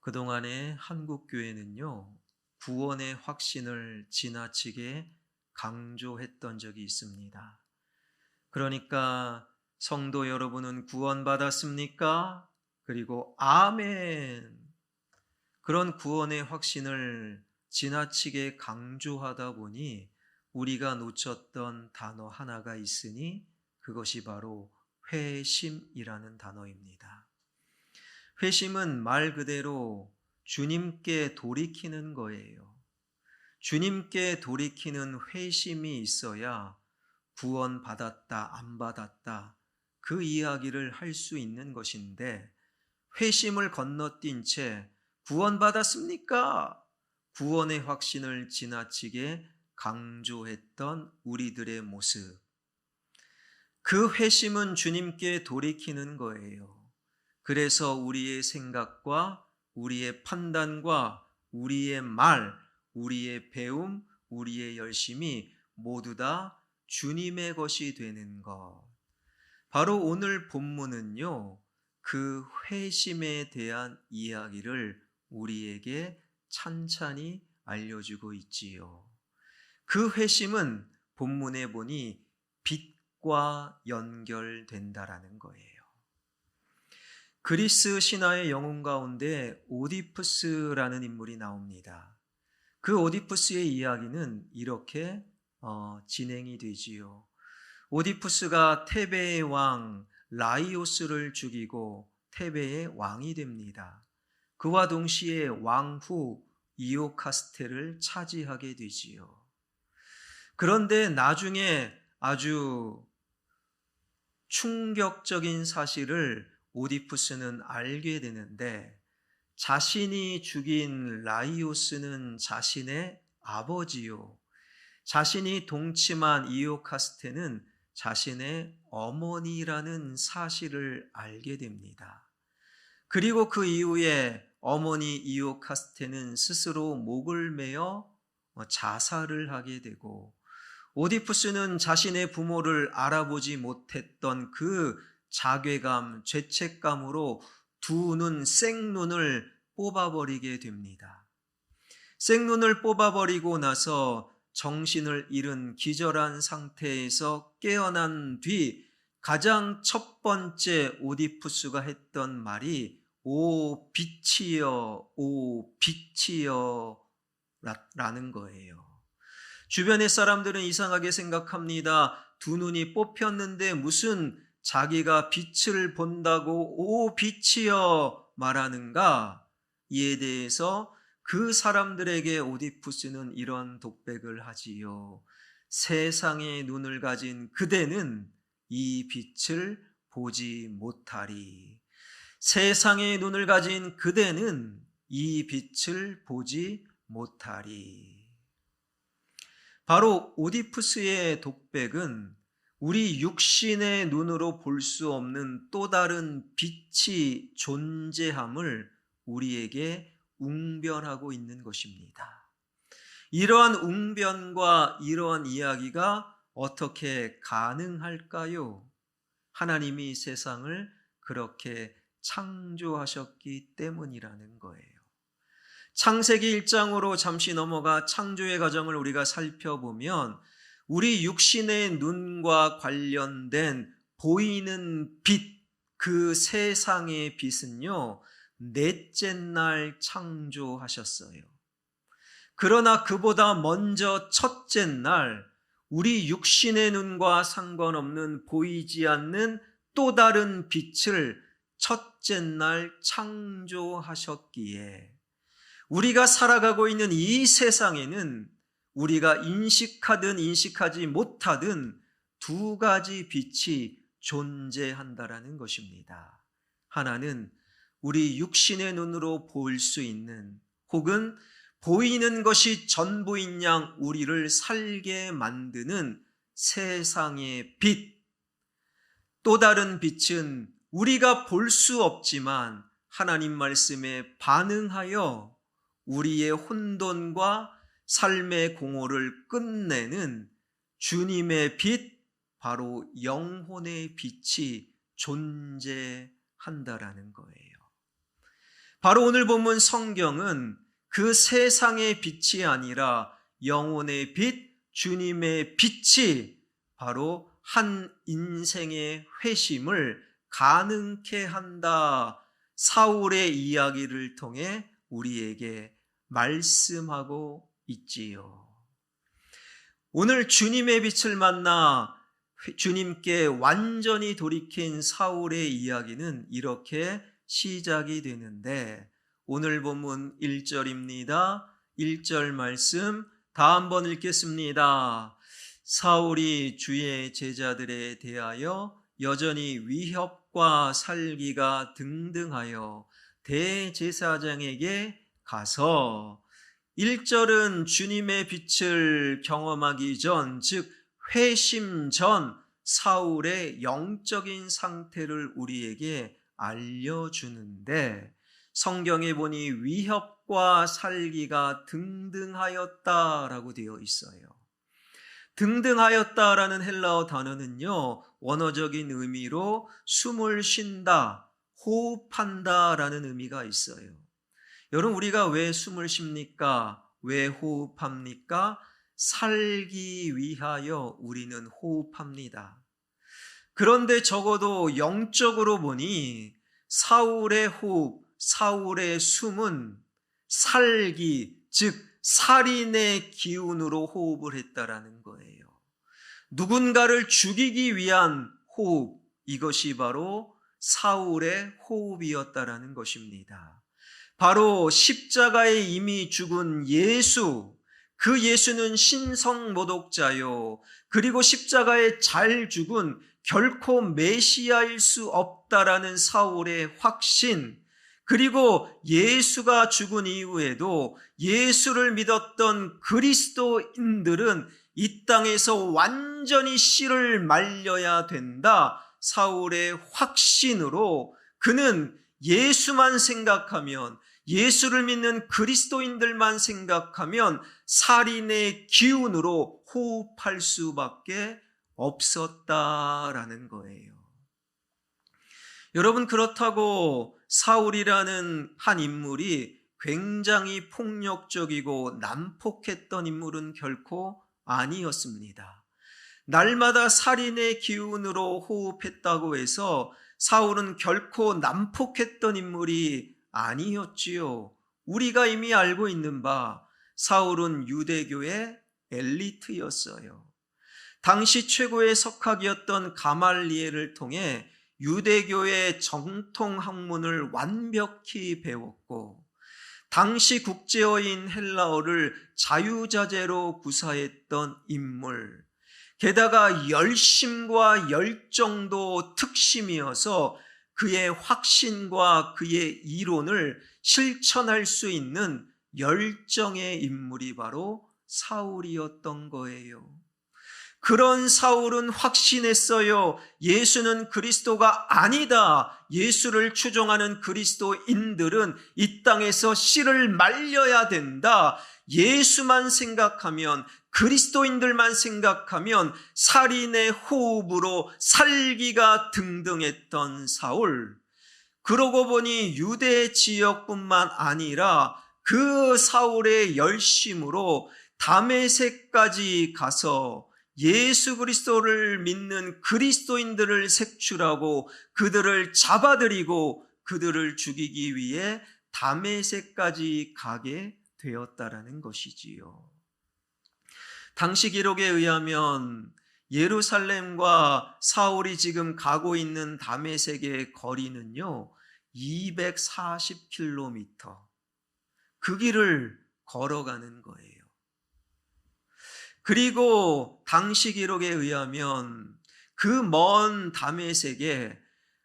그동안의 한국교회는요, 구원의 확신을 지나치게 강조했던 적이 있습니다. 그러니까 성도 여러분은 구원받았습니까? 그리고 아멘. 그런 구원의 확신을 지나치게 강조하다 보니 우리가 놓쳤던 단어 하나가 있으니 그것이 바로 회심이라는 단어입니다. 회심은 말 그대로 주님께 돌이키는 거예요. 주님께 돌이키는 회심이 있어야 구원받았다, 안 받았다, 그 이야기를 할 수 있는 것인데, 회심을 건너뛴 채 구원받았습니까? 구원의 확신을 지나치게 강조했던 우리들의 모습. 그 회심은 주님께 돌이키는 거예요. 그래서 우리의 생각과 우리의 판단과 우리의 말, 우리의 배움, 우리의 열심이 모두 다 주님의 것이 되는 것. 바로 오늘 본문은요, 그 회심에 대한 이야기를 우리에게 찬찬히 알려주고 있지요. 그 회심은 본문에 보니 빛과 연결된다라는 거예요. 그리스 신화의 영웅 가운데 오디푸스라는 인물이 나옵니다. 그 오디푸스의 이야기는 이렇게 진행이 되지요. 오디푸스가 테베의 왕 라이오스를 죽이고 테베의 왕이 됩니다. 그와 동시에 왕후 이오카스테를 차지하게 되지요. 그런데 나중에 아주 충격적인 사실을 오디푸스는 알게 되는데, 자신이 죽인 라이오스는 자신의 아버지요, 자신이 동침한 이오카스테는 자신의 어머니라는 사실을 알게 됩니다. 그리고 그 이후에 어머니 이오카스테는 스스로 목을 매어 자살을 하게 되고, 오디푸스는 자신의 부모를 알아보지 못했던 그 자괴감, 죄책감으로 두 눈, 생눈을 뽑아버리게 됩니다. 생눈을 뽑아버리고 나서 정신을 잃은 기절한 상태에서 깨어난 뒤 가장 첫 번째 오디푸스가 했던 말이 오 빛이여, 오 빛이여 라는 거예요. 주변의 사람들은 이상하게 생각합니다. 두 눈이 뽑혔는데 무슨 자기가 빛을 본다고 오 빛이여 말하는가? 이에 대해서 그 사람들에게 오디푸스는 이런 독백을 하지요. 세상의 눈을 가진 그대는 이 빛을 보지 못하리. 세상의 눈을 가진 그대는 이 빛을 보지 못하리. 바로 오디푸스의 독백은 우리 육신의 눈으로 볼 수 없는 또 다른 빛이 존재함을 우리에게 웅변하고 있는 것입니다. 이러한 웅변과 이러한 이야기가 어떻게 가능할까요? 하나님이 세상을 그렇게 창조하셨기 때문이라는 거예요. 창세기 1장으로 잠시 넘어가 창조의 과정을 우리가 살펴보면 우리 육신의 눈과 관련된 보이는 빛, 그 세상의 빛은요, 넷째 날 창조하셨어요. 그러나 그보다 먼저 첫째 날 우리 육신의 눈과 상관없는 보이지 않는 또 다른 빛을 첫째 날 창조하셨기에 우리가 살아가고 있는 이 세상에는 우리가 인식하든 인식하지 못하든 두 가지 빛이 존재한다라는 것입니다. 하나는 우리 육신의 눈으로 볼 수 있는, 혹은 보이는 것이 전부인 양 우리를 살게 만드는 세상의 빛. 또 다른 빛은 우리가 볼 수 없지만 하나님 말씀에 반응하여 우리의 혼돈과 삶의 공허를 끝내는 주님의 빛, 바로 영혼의 빛이 존재한다라는 거예요. 바로 오늘 본문 성경은 그 세상의 빛이 아니라 영혼의 빛, 주님의 빛이 바로 한 인생의 회심을 가능케 한다. 사울의 이야기를 통해 우리에게 말씀하고 있지요. 오늘 주님의 빛을 만나 주님께 완전히 돌이킨 사울의 이야기는 이렇게 시작이 되는데, 오늘 본문 1절입니다. 1절 말씀 다 한번 읽겠습니다. 사울이 주의 제자들에 대하여 여전히 위협과 살기가 등등하여 대제사장에게 가서, 1절은 주님의 빛을 경험하기 전, 즉 회심 전 사울의 영적인 상태를 우리에게 알려주는데, 성경에 보니 위협과 살기가 등등하였다라고 되어 있어요. 등등하였다라는 헬라어 단어는요, 원어적인 의미로 숨을 쉰다, 호흡한다라는 의미가 있어요. 여러분, 우리가 왜 숨을 쉽니까? 왜 호흡합니까? 살기 위하여 우리는 호흡합니다. 그런데 적어도 영적으로 보니 사울의 호흡, 사울의 숨은 살기, 즉 살인의 기운으로 호흡을 했다라는 거예요. 누군가를 죽이기 위한 호흡, 이것이 바로 사울의 호흡이었다라는 것입니다. 바로 십자가에 이미 죽은 예수, 그 예수는 신성모독자요, 그리고 십자가에 잘 죽은 결코 메시아일 수 없다라는 사울의 확신, 그리고 예수가 죽은 이후에도 예수를 믿었던 그리스도인들은 이 땅에서 완전히 씨를 말려야 된다, 사울의 확신으로 그는 예수만 생각하면, 예수를 믿는 그리스도인들만 생각하면 살인의 기운으로 호흡할 수밖에 없었다라는 거예요. 여러분, 그렇다고 사울이라는 한 인물이 굉장히 폭력적이고 난폭했던 인물은 결코 아니었습니다. 날마다 살인의 기운으로 호흡했다고 해서 사울은 결코 난폭했던 인물이 아니었지요. 우리가 이미 알고 있는 바, 사울은 유대교의 엘리트였어요. 당시 최고의 석학이었던 가말리엘을 통해 유대교의 정통 학문을 완벽히 배웠고, 당시 국제어인 헬라어를 자유자재로 구사했던 인물, 게다가 열심과 열정도 특심이어서 그의 확신과 그의 이론을 실천할 수 있는 열정의 인물이 바로 사울이었던 거예요. 그런 사울은 확신했어요. 예수는 그리스도가 아니다. 예수를 추종하는 그리스도인들은 이 땅에서 씨를 말려야 된다. 예수만 생각하면, 그리스도인들만 생각하면 살인의 호흡으로 살기가 등등했던 사울. 그러고 보니 유대 지역뿐만 아니라 그 사울의 열심으로 다메섹까지 가서 예수 그리스도를 믿는 그리스도인들을 색출하고 그들을 잡아들이고 그들을 죽이기 위해 다메섹까지 가게 되었다라는 것이지요. 당시 기록에 의하면 예루살렘과 사울이 지금 가고 있는 다메섹의 거리는요 240km, 그 길을 걸어가는 거예요. 그리고 당시 기록에 의하면 그 먼 다메섹에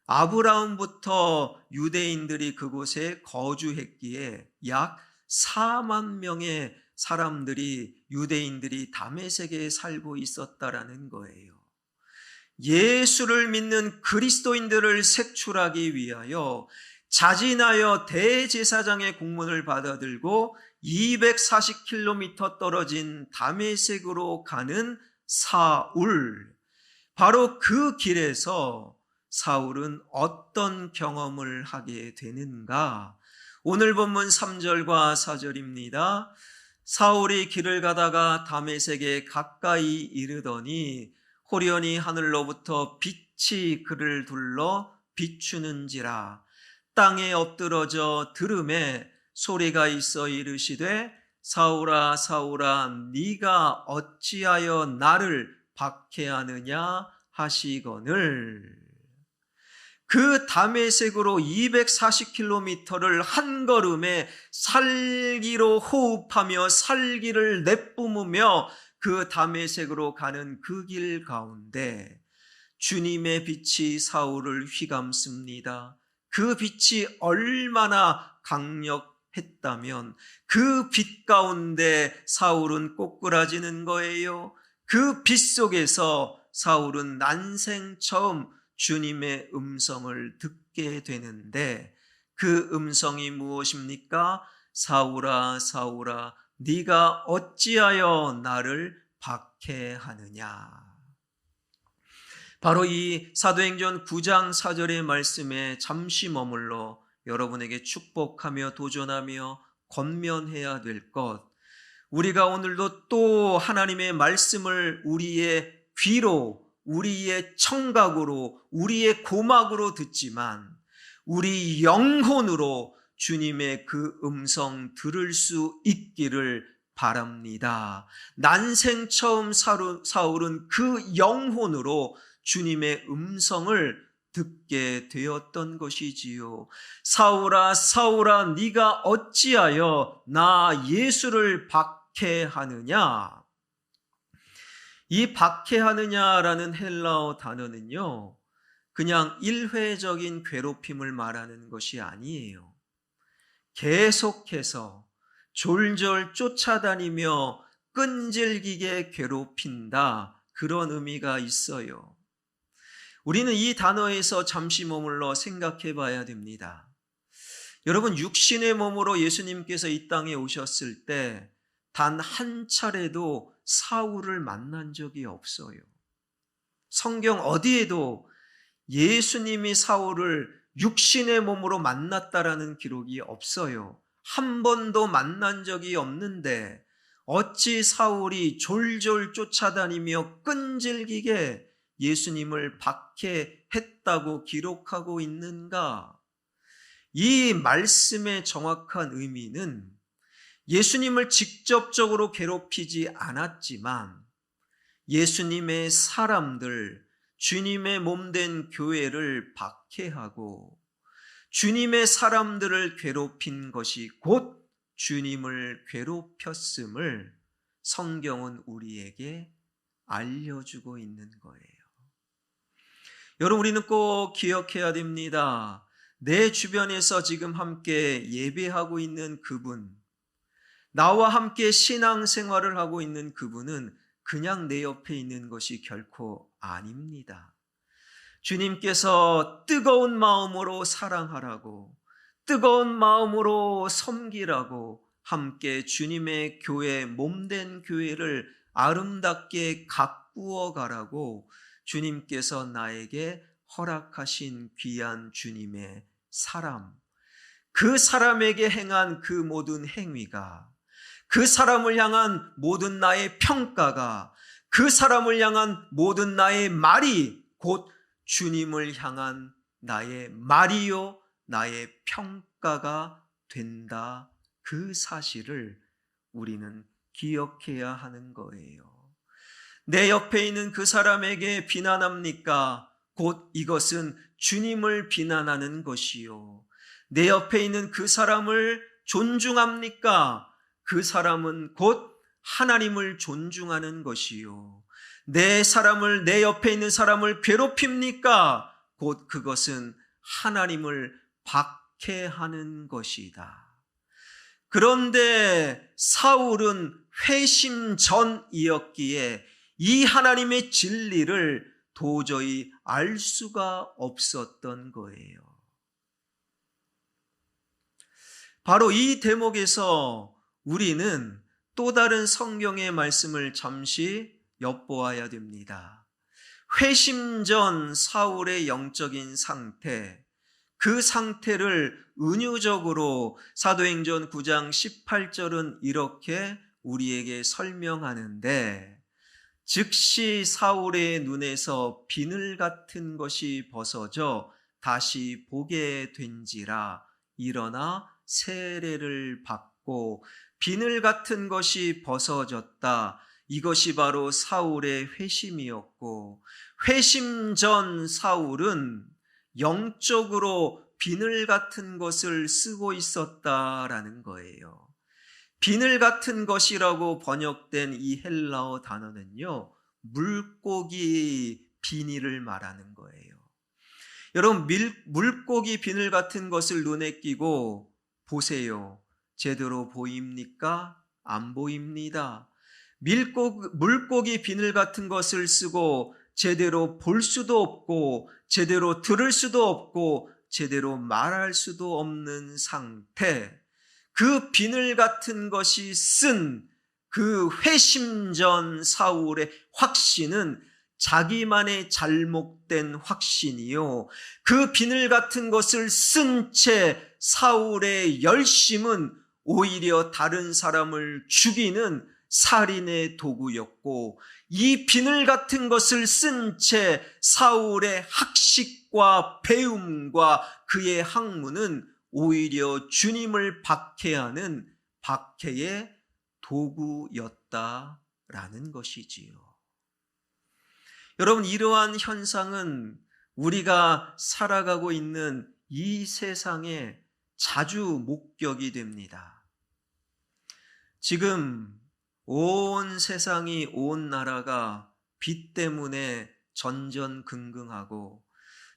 아브라함부터 유대인들이 그곳에 거주했기에 약 4만 명의 사람들이, 유대인들이 다메섹에 살고 있었다라는 거예요. 예수를 믿는 그리스도인들을 색출하기 위하여 자진하여 대제사장의 공문을 받아들고 240km 떨어진 다메섹으로 가는 사울, 바로 그 길에서 사울은 어떤 경험을 하게 되는가? 오늘 본문 3절과 4절입니다. 사울이 길을 가다가 다메섹에 가까이 이르더니 호련히 하늘로부터 빛이 그를 둘러 비추는지라. 땅에 엎드러져 들음에 소리가 있어 이르시되 사울아 사울아 네가 어찌하여 나를 박해하느냐 하시거늘. 그 다메섹으로 240km를 한 걸음에 살기로 호흡하며 살기를 내뿜으며 그 다메섹으로 가는 그 길 가운데 주님의 빛이 사울을 휘감습니다. 그 빛이 얼마나 강력했다면 그 빛 가운데 사울은 꼬꾸라지는 거예요. 그 빛 속에서 사울은 난생 처음 주님의 음성을 듣게 되는데 그 음성이 무엇입니까? 사울아 사울아 네가 어찌하여 나를 박해하느냐. 바로 이 사도행전 9장 4절의 말씀에 잠시 머물러 여러분에게 축복하며 도전하며 권면해야 될 것, 우리가 오늘도 또 하나님의 말씀을 우리의 귀로, 우리의 청각으로, 우리의 고막으로 듣지만 우리 영혼으로 주님의 그 음성 들을 수 있기를 바랍니다. 난생 처음 사울은 그 영혼으로 주님의 음성을 듣게 되었던 것이지요. 사울아 사울아 네가 어찌하여 나 예수를 박해하느냐. 이 박해하느냐라는 헬라어 단어는요, 그냥 일회적인 괴롭힘을 말하는 것이 아니에요. 계속해서 졸졸 쫓아다니며 끈질기게 괴롭힌다, 그런 의미가 있어요. 우리는 이 단어에서 잠시 머물러 생각해 봐야 됩니다. 여러분, 육신의 몸으로 예수님께서 이 땅에 오셨을 때 단 한 차례도 사울을 만난 적이 없어요. 성경 어디에도 예수님이 사울을 육신의 몸으로 만났다라는 기록이 없어요. 한 번도 만난 적이 없는데 어찌 사울이 졸졸 쫓아다니며 끈질기게 예수님을 박해했다고 기록하고 있는가? 이 말씀의 정확한 의미는 예수님을 직접적으로 괴롭히지 않았지만 예수님의 사람들, 주님의 몸된 교회를 박해하고 주님의 사람들을 괴롭힌 것이 곧 주님을 괴롭혔음을 성경은 우리에게 알려주고 있는 거예요. 여러분, 우리는 꼭 기억해야 됩니다. 내 주변에서 지금 함께 예배하고 있는 그분, 나와 함께 신앙생활을 하고 있는 그분은 그냥 내 옆에 있는 것이 결코 아닙니다. 주님께서 뜨거운 마음으로 사랑하라고, 뜨거운 마음으로 섬기라고 함께 주님의 교회, 몸된 교회를 아름답게 가꾸어 가라고 주님께서 나에게 허락하신 귀한 주님의 사람, 그 사람에게 행한 그 모든 행위가, 그 사람을 향한 모든 나의 평가가, 그 사람을 향한 모든 나의 말이 곧 주님을 향한 나의 말이요 나의 평가가 된다, 그 사실을 우리는 기억해야 하는 거예요. 내 옆에 있는 그 사람에게 비난합니까? 곧 이것은 주님을 비난하는 것이요. 내 옆에 있는 그 사람을 존중합니까? 그 사람은 곧 하나님을 존중하는 것이요. 내 옆에 있는 사람을 괴롭힙니까? 곧 그것은 하나님을 박해하는 것이다. 그런데 사울은 회심 전이었기에 이 하나님의 진리를 도저히 알 수가 없었던 거예요. 바로 이 대목에서 우리는 또 다른 성경의 말씀을 잠시 엿보아야 됩니다. 회심 전 사울의 영적인 상태, 그 상태를 은유적으로 사도행전 9장 18절은 이렇게 우리에게 설명하는데, 즉시 사울의 눈에서 비늘 같은 것이 벗어져 다시 보게 된지라 일어나 세례를 받고 비늘 같은 것이 벗어졌다. 이것이 바로 사울의 회심이었고, 회심 전 사울은 영적으로 비늘 같은 것을 쓰고 있었다라는 거예요. 비늘 같은 것이라고 번역된 이 헬라어 단어는요, 물고기 비닐을 말하는 거예요. 여러분, 물고기 비늘 같은 것을 눈에 끼고 보세요. 제대로 보입니까? 안 보입니다. 물고기 비늘 같은 것을 쓰고 제대로 볼 수도 없고 제대로 들을 수도 없고 제대로 말할 수도 없는 상태, 그 비늘 같은 것이 쓴 그 회심 전 사울의 확신은 자기만의 잘못된 확신이요, 그 비늘 같은 것을 쓴 채 사울의 열심은 오히려 다른 사람을 죽이는 살인의 도구였고, 이 비늘 같은 것을 쓴 채 사울의 학식과 배움과 그의 학문은 오히려 주님을 박해하는 박해의 도구였다라는 것이지요. 여러분, 이러한 현상은 우리가 살아가고 있는 이 세상에 자주 목격이 됩니다. 지금 온 세상이, 온 나라가 빚 때문에 전전긍긍하고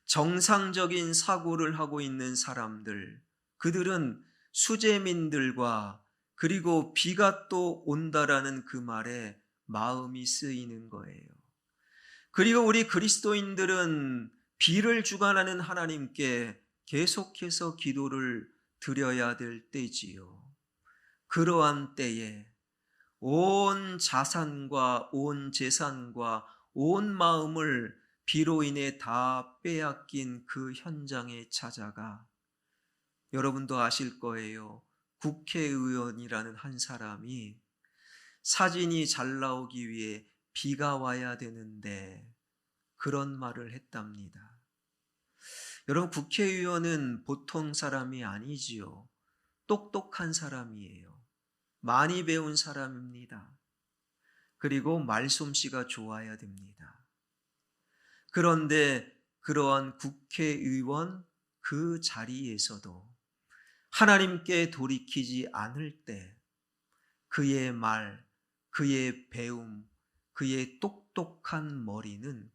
정상적인 사고를 하고 있는 사람들, 그들은 수재민들과 그리고 비가 또 온다라는 그 말에 마음이 쓰이는 거예요. 그리고 우리 그리스도인들은 비를 주관하는 하나님께 계속해서 기도를 드려야 될 때지요. 그러한 때에 온 자산과 온 재산과 온 마음을 비로 인해 다 빼앗긴 그 현장에 찾아가, 여러분도 아실 거예요. 국회의원이라는 한 사람이 사진이 잘 나오기 위해 비가 와야 되는데 그런 말을 했답니다. 여러분, 국회의원은 보통 사람이 아니지요. 똑똑한 사람이에요. 많이 배운 사람입니다. 그리고 말솜씨가 좋아야 됩니다. 그런데 그러한 국회의원 그 자리에서도 하나님께 돌이키지 않을 때 그의 말, 그의 배움, 그의 똑똑한 머리는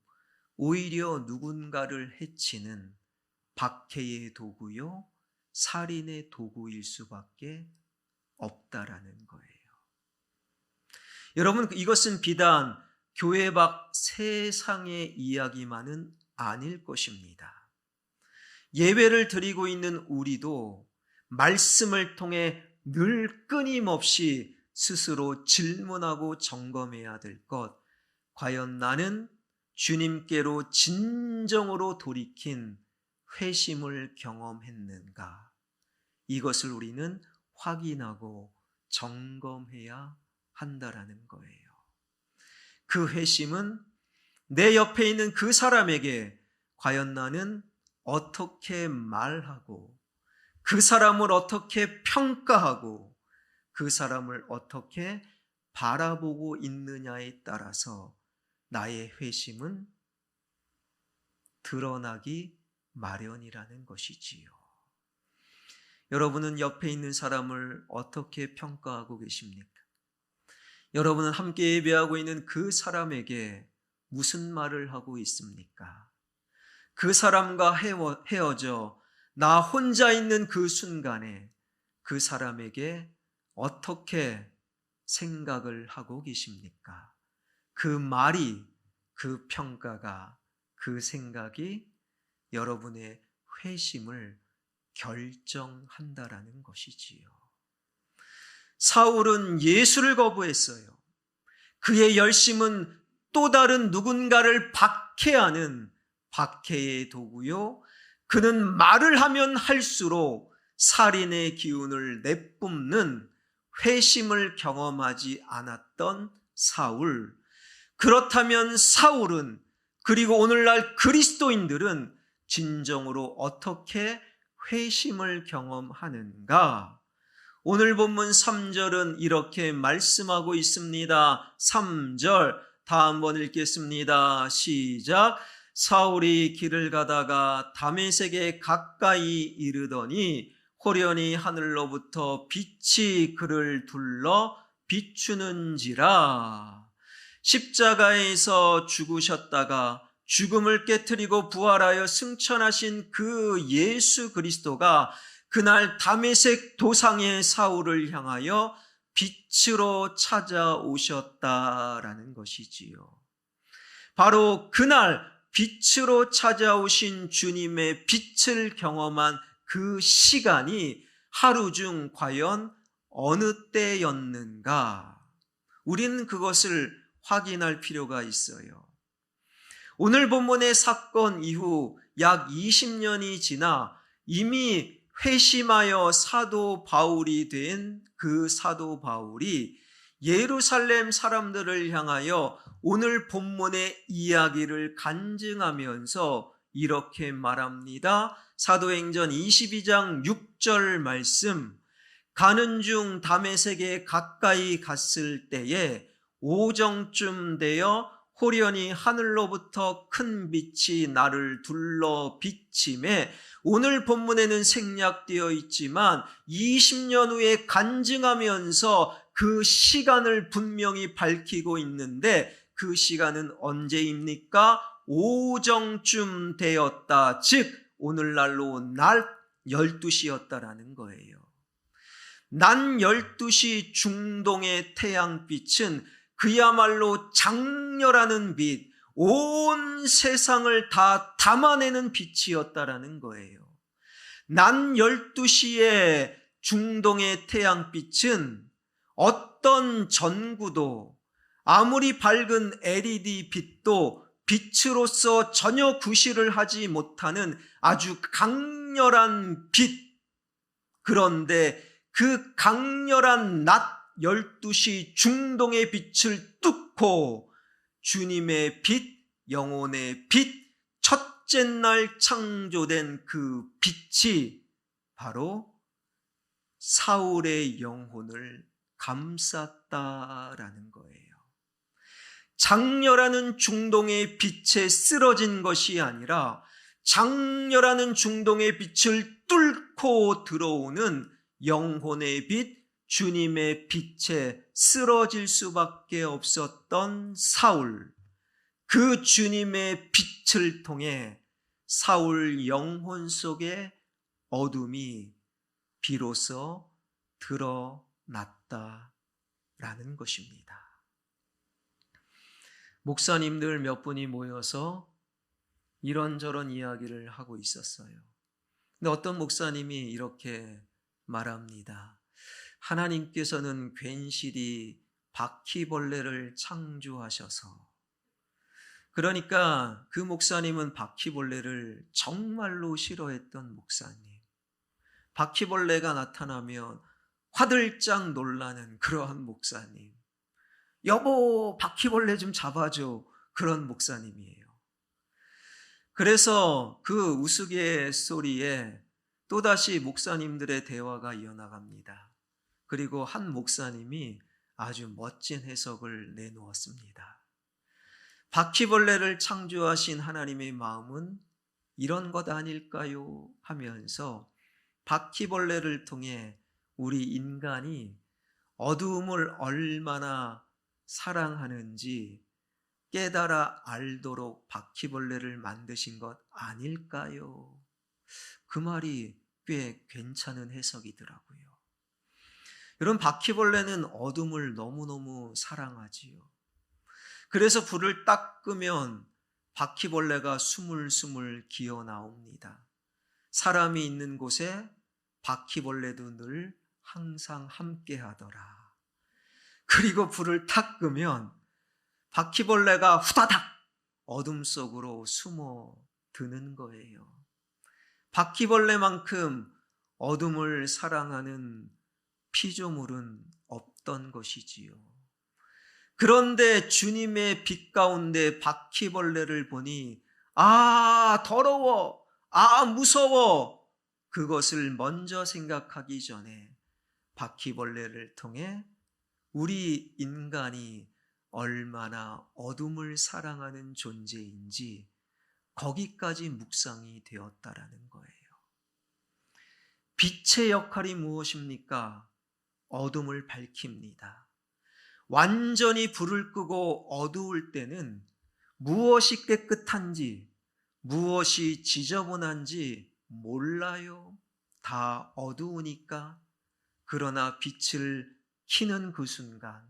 오히려 누군가를 해치는 박해의 도구요, 살인의 도구일 수밖에 없다라는 거예요. 여러분, 이것은 비단 교회 밖 세상의 이야기만은 아닐 것입니다. 예배를 드리고 있는 우리도 말씀을 통해 늘 끊임없이 스스로 질문하고 점검해야 될 것, 과연 나는 주님께로 진정으로 돌이킨 회심을 경험했는가? 이것을 우리는 확인하고 점검해야 한다라는 거예요. 그 회심은 내 옆에 있는 그 사람에게 과연 나는 어떻게 말하고, 그 사람을 어떻게 평가하고, 그 사람을 어떻게 바라보고 있느냐에 따라서 나의 회심은 드러나기 마련이라는 것이지요. 여러분은 옆에 있는 사람을 어떻게 평가하고 계십니까? 여러분은 함께 예배하고 있는 그 사람에게 무슨 말을 하고 있습니까? 그 사람과 헤어져 나 혼자 있는 그 순간에 그 사람에게 어떻게 생각을 하고 계십니까? 그 말이, 그 평가가, 그 생각이 여러분의 회심을 결정한다라는 것이지요. 사울은 예수를 거부했어요. 그의 열심은 또 다른 누군가를 박해하는 박해의 도구요. 그는 말을 하면 할수록 살인의 기운을 내뿜는 회심을 경험하지 않았던 사울. 그렇다면 사울은, 그리고 오늘날 그리스도인들은 진정으로 어떻게 회심을 경험하는가? 오늘 본문 3절은 이렇게 말씀하고 있습니다. 3절 다 한번 읽겠습니다. 시작. 사울이 길을 가다가 다메섹에 가까이 이르더니 호련히 하늘로부터 빛이 그를 둘러 비추는지라. 십자가에서 죽으셨다가 죽음을 깨트리고 부활하여 승천하신 그 예수 그리스도가 그날 다메섹 도상의 사울을 향하여 빛으로 찾아오셨다라는 것이지요. 바로 그날 빛으로 찾아오신 주님의 빛을 경험한 그 시간이 하루 중 과연 어느 때였는가? 우리는 그것을 확인할 필요가 있어요. 오늘 본문의 사건 이후 약 20년이 지나 이미 회심하여 사도 바울이 된 그 사도 바울이 예루살렘 사람들을 향하여 오늘 본문의 이야기를 간증하면서 이렇게 말합니다. 사도행전 22장 6절 말씀. 가는 중 다메섹에 가까이 갔을 때에 오정쯤 되어 호련히 하늘로부터 큰 빛이 나를 둘러 비치매. 오늘 본문에는 생략되어 있지만 20년 후에 간증하면서 그 시간을 분명히 밝히고 있는데 그 시간은 언제입니까? 오정쯤 되었다. 즉 오늘날로 낮 12시였다라는 거예요. 낮 12시 중동의 태양빛은 그야말로 장렬하는 빛, 온 세상을 다 담아내는 빛이었다라는 거예요. 낮 12시에 중동의 태양빛은 어떤 전구도 아무리 밝은 LED 빛도 빛으로서 전혀 구실을 하지 못하는 아주 강렬한 빛. 그런데 그 강렬한 낮 12시 중동의 빛을 뚫고 주님의 빛, 영혼의 빛, 첫째 날 창조된 그 빛이 바로 사울의 영혼을 감쌌다라는 거예요. 장렬하는 중동의 빛에 쓰러진 것이 아니라 장렬하는 중동의 빛을 뚫고 들어오는 영혼의 빛, 주님의 빛에 쓰러질 수밖에 없었던 사울. 그 주님의 빛을 통해 사울 영혼 속에 어둠이 비로소 드러났다라는 것입니다. 목사님들 몇 분이 모여서 이런저런 이야기를 하고 있었어요. 근데 어떤 목사님이 이렇게 말합니다. 하나님께서는 괜시리 바퀴벌레를 창조하셔서, 그러니까 그 목사님은 바퀴벌레를 정말로 싫어했던 목사님, 바퀴벌레가 나타나면 화들짝 놀라는 그러한 목사님, 여보 바퀴벌레 좀 잡아줘, 그런 목사님이에요. 그래서 그 우스갯소리에 또다시 목사님들의 대화가 이어나갑니다. 그리고 한 목사님이 아주 멋진 해석을 내놓았습니다. 바퀴벌레를 창조하신 하나님의 마음은 이런 것 아닐까요? 하면서 바퀴벌레를 통해 우리 인간이 어두움을 얼마나 사랑하는지 깨달아 알도록 바퀴벌레를 만드신 것 아닐까요? 그 말이 꽤 괜찮은 해석이더라고요. 여러분, 바퀴벌레는 어둠을 너무너무 사랑하지요. 그래서 불을 딱 끄면 바퀴벌레가 스물스물 기어 나옵니다. 사람이 있는 곳에 바퀴벌레도 늘 항상 함께 하더라. 그리고 불을 탁 끄면 바퀴벌레가 후다닥 어둠 속으로 숨어 드는 거예요. 바퀴벌레만큼 어둠을 사랑하는 피조물은 없던 것이지요. 그런데 주님의 빛 가운데 바퀴벌레를 보니 아, 더러워, 아, 무서워, 그것을 먼저 생각하기 전에 바퀴벌레를 통해 우리 인간이 얼마나 어둠을 사랑하는 존재인지 거기까지 묵상이 되었다라는 거예요. 빛의 역할이 무엇입니까? 어둠을 밝힙니다. 완전히 불을 끄고 어두울 때는 무엇이 깨끗한지, 무엇이 지저분한지 몰라요. 다 어두우니까. 그러나 빛을 켜는 그 순간,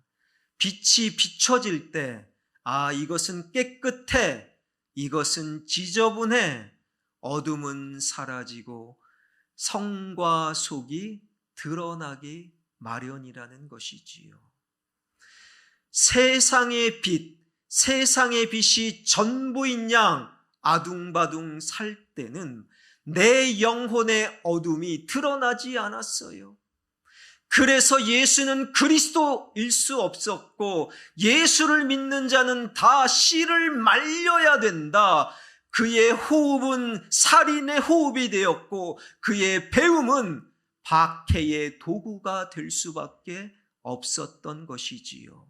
빛이 비춰질 때, 아, 이것은 깨끗해, 이것은 지저분해, 어둠은 사라지고 성과 속이 드러나기 마련이라는 것이지요. 세상의 빛이 전부인 양 아둥바둥 살 때는 내 영혼의 어둠이 드러나지 않았어요. 그래서 예수는 그리스도일 수 없었고, 예수를 믿는 자는 다 씨를 말려야 된다. 그의 호흡은 살인의 호흡이 되었고, 그의 배움은 박해의 도구가 될 수밖에 없었던 것이지요.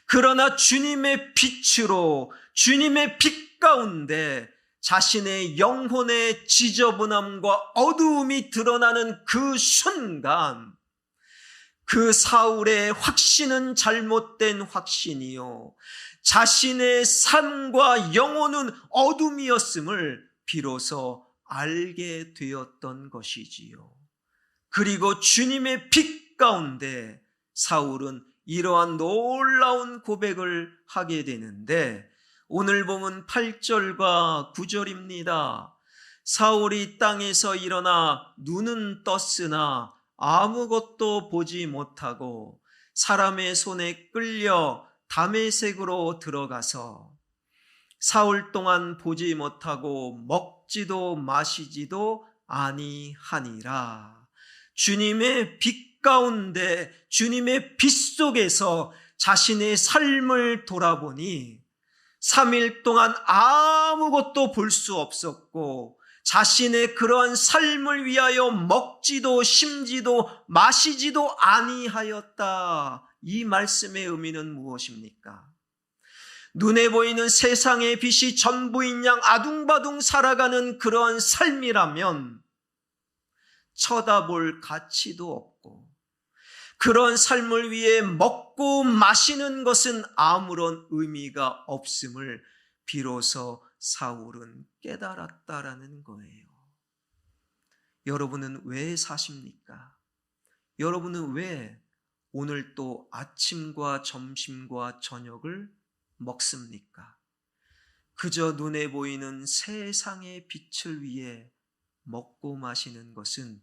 그러나 주님의 빛으로, 주님의 빛 가운데 자신의 영혼의 지저분함과 어두움이 드러나는 그 순간, 그 사울의 확신은 잘못된 확신이요, 자신의 삶과 영혼은 어둠이었음을 비로소 알게 되었던 것이지요. 그리고 주님의 빛 가운데 사울은 이러한 놀라운 고백을 하게 되는데, 오늘 보면 8절과 9절입니다. 사울이 땅에서 일어나 눈은 떴으나 아무것도 보지 못하고 사람의 손에 끌려 다메섹으로 들어가서 사흘 동안 보지 못하고 먹지도 마시지도 아니하니라. 주님의 빛 가운데, 주님의 빛 속에서 자신의 삶을 돌아보니 3일 동안 아무것도 볼 수 없었고, 자신의 그러한 삶을 위하여 먹지도 심지도 마시지도 아니하였다. 이 말씀의 의미는 무엇입니까? 눈에 보이는 세상의 빛이 전부인 양 아둥바둥 살아가는 그러한 삶이라면 쳐다볼 가치도 없고, 그런 삶을 위해 먹고 마시는 것은 아무런 의미가 없음을 비로소 사울은 깨달았다라는 거예요. 여러분은 왜 사십니까? 여러분은 왜 오늘 또 아침과 점심과 저녁을 먹습니까? 그저 눈에 보이는 세상의 빛을 위해 먹고 마시는 것은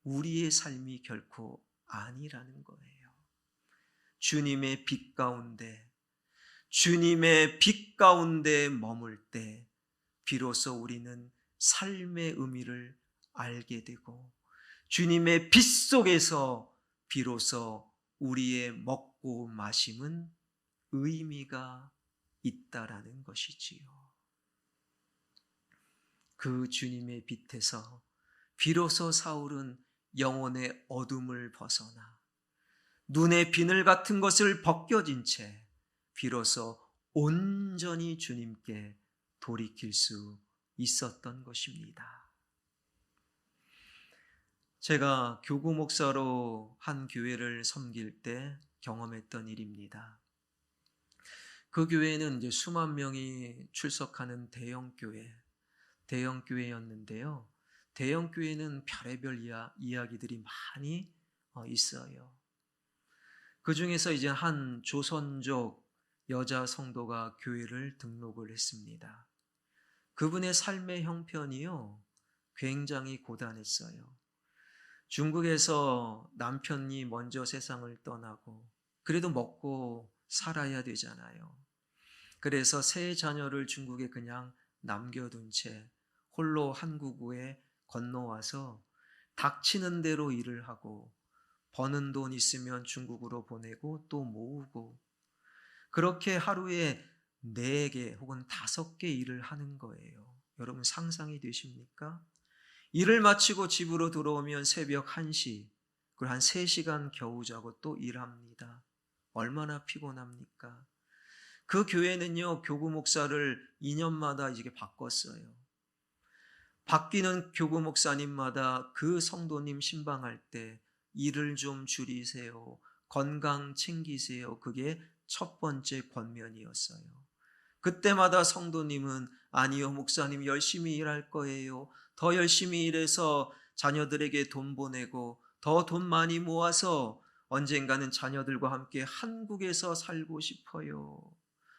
우리의 삶이 결코 아니라는 거예요. 주님의 빛 가운데, 주님의 빛 가운데 머물 때 비로소 우리는 삶의 의미를 알게 되고, 주님의 빛 속에서 비로소 우리의 먹고 마심은 의미가 있다라는 것이지요. 그 주님의 빛에서 비로소 사울은 영혼의 어둠을 벗어나 눈의 비늘 같은 것을 벗겨진 채 비로소 온전히 주님께 돌이킬 수 있었던 것입니다. 제가 교구 목사로 한 교회를 섬길 때 경험했던 일입니다. 그 교회는 이제 수만 명이 출석하는 대형 교회였는데요. 대형 교회는 별의별 이야기들이 많이 있어요. 그 중에서 이제 한 조선족 여자 성도가 교회를 등록을 했습니다. 그분의 삶의 형편이요, 굉장히 고단했어요. 중국에서 남편이 먼저 세상을 떠나고, 그래도 먹고 살아야 되잖아요. 그래서 세 자녀를 중국에 그냥 남겨둔 채 홀로 한국에 건너와서 닥치는 대로 일을 하고 버는 돈 있으면 중국으로 보내고 또 모으고 그렇게 하루에 4개 혹은 5개 일을 하는 거예요. 여러분 상상이 되십니까? 일을 마치고 집으로 들어오면 새벽 1시, 그리고 한 3시간 겨우 자고 또 일합니다. 얼마나 피곤합니까? 그 교회는요, 교구 목사를 2년마다 이게 바꿨어요. 바뀌는 교구 목사님마다 그 성도님 신방할 때 일을 좀 줄이세요. 건강 챙기세요. 그게 첫 번째 권면이었어요. 그때마다 성도님은 아니요, 목사님 열심히 일할 거예요. 더 열심히 일해서 자녀들에게 돈 보내고 더 돈 많이 모아서 언젠가는 자녀들과 함께 한국에서 살고 싶어요.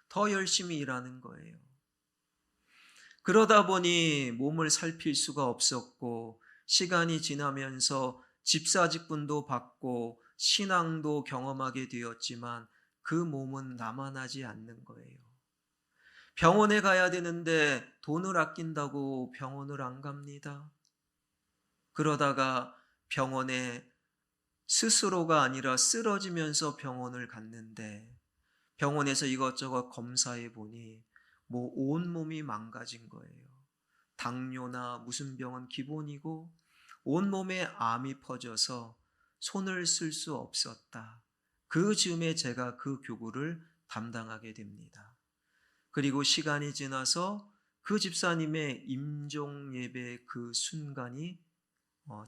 더 열심히 일하는 거예요. 그러다 보니 몸을 살필 수가 없었고 시간이 지나면서 집사직분도 받고 신앙도 경험하게 되었지만 그 몸은 남아나지 않는 거예요. 병원에 가야 되는데 돈을 아낀다고 병원을 안 갑니다. 그러다가 병원에 스스로가 아니라 쓰러지면서 병원을 갔는데 병원에서 이것저것 검사해 보니 뭐 온몸이 망가진 거예요. 당뇨나 무슨 병은 기본이고 온몸에 암이 퍼져서 손을 쓸 수 없었다. 그 즈음에 제가 그 교구를 담당하게 됩니다. 그리고 시간이 지나서 그 집사님의 임종 예배 그 순간이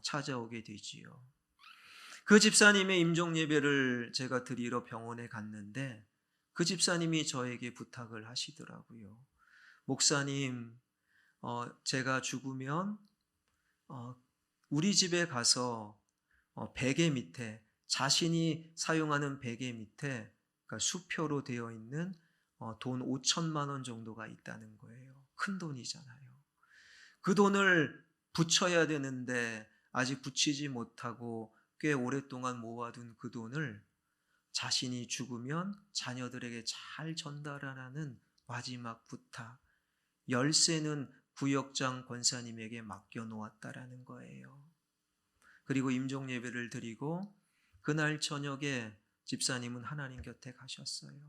찾아오게 되지요. 그 집사님의 임종 예배를 제가 드리러 병원에 갔는데 그 집사님이 저에게 부탁을 하시더라고요. 목사님, 제가 죽으면 우리 집에 가서 베개 밑에 자신이 사용하는 베개 밑에 그러니까 수표로 되어 있는 돈 5천만 원 정도가 있다는 거예요. 큰 돈이잖아요. 그 돈을 붙여야 되는데 아직 붙이지 못하고 꽤 오랫동안 모아둔 그 돈을 자신이 죽으면 자녀들에게 잘 전달하라는 마지막 부탁. 열쇠는 구역장 권사님에게 맡겨놓았다라는 거예요. 그리고 임종 예배를 드리고 그날 저녁에 집사님은 하나님 곁에 가셨어요.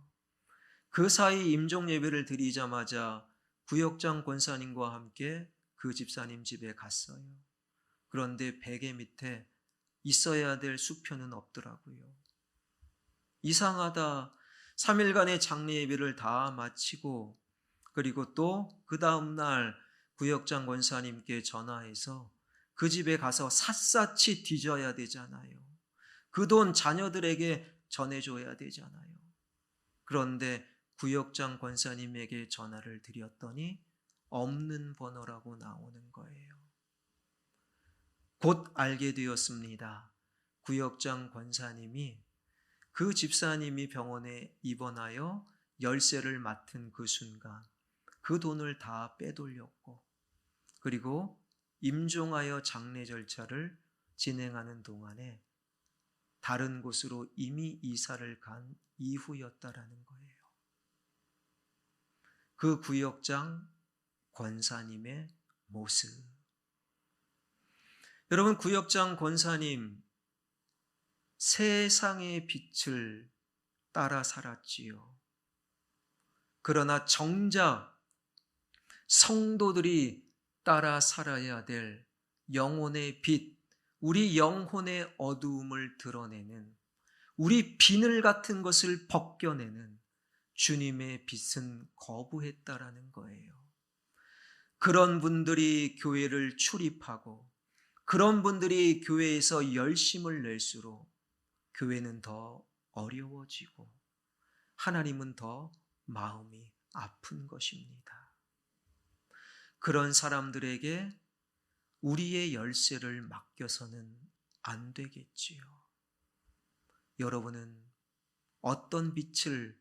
그 사이 임종 예배를 드리자마자 구역장 권사님과 함께 그 집사님 집에 갔어요. 그런데 베개 밑에 있어야 될 수표는 없더라고요. 이상하다. 3일간의 장례 예배를 다 마치고 그리고 또 그 다음날 구역장 권사님께 전화해서 그 집에 가서 샅샅이 뒤져야 되잖아요. 그 돈 자녀들에게 전해줘야 되잖아요. 그런데 구역장 권사님에게 전화를 드렸더니 없는 번호라고 나오는 거예요. 곧 알게 되었습니다. 구역장 권사님이 그 집사님이 병원에 입원하여 열쇠를 맡은 그 순간 그 돈을 다 빼돌렸고 그리고 임종하여 장례 절차를 진행하는 동안에 다른 곳으로 이미 이사를 간 이후였다라는 거예요. 그 구역장 권사님의 모습. 여러분, 구역장 권사님 세상의 빛을 따라 살았지요. 그러나 정작 성도들이 따라 살아야 될 영혼의 빛, 우리 영혼의 어두움을 드러내는 우리 비늘 같은 것을 벗겨내는 주님의 빛은 거부했다라는 거예요. 그런 분들이 교회를 출입하고 그런 분들이 교회에서 열심을 낼수록 교회는 더 어려워지고 하나님은 더 마음이 아픈 것입니다. 그런 사람들에게 우리의 열쇠를 맡겨서는 안 되겠지요. 여러분은 어떤 빛을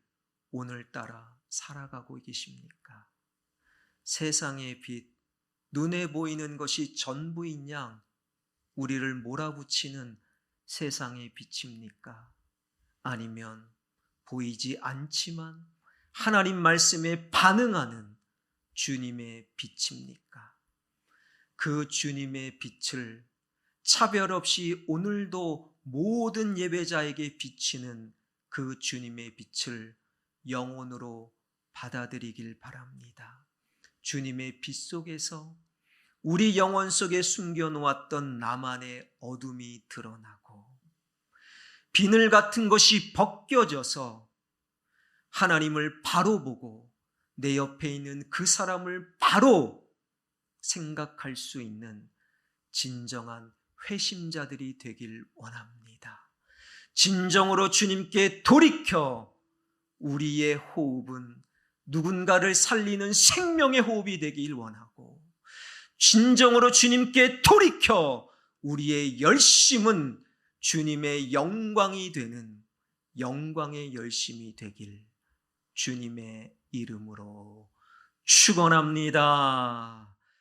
오늘따라 살아가고 계십니까? 세상의 빛, 눈에 보이는 것이 전부인 양 우리를 몰아붙이는 세상의 빛입니까? 아니면 보이지 않지만 하나님 말씀에 반응하는 주님의 빛입니까? 그 주님의 빛을 차별 없이 오늘도 모든 예배자에게 비치는 그 주님의 빛을 영혼으로 받아들이길 바랍니다. 주님의 빛 속에서 우리 영혼 속에 숨겨놓았던 나만의 어둠이 드러나고 비늘 같은 것이 벗겨져서 하나님을 바로 보고 내 옆에 있는 그 사람을 바로 생각할 수 있는 진정한 회심자들이 되길 원합니다. 진정으로 주님께 돌이켜 우리의 호흡은 누군가를 살리는 생명의 호흡이 되길 원하고, 진정으로 주님께 돌이켜 우리의 열심은 주님의 영광이 되는 영광의 열심이 되길 주님의 이름으로 축원합니다.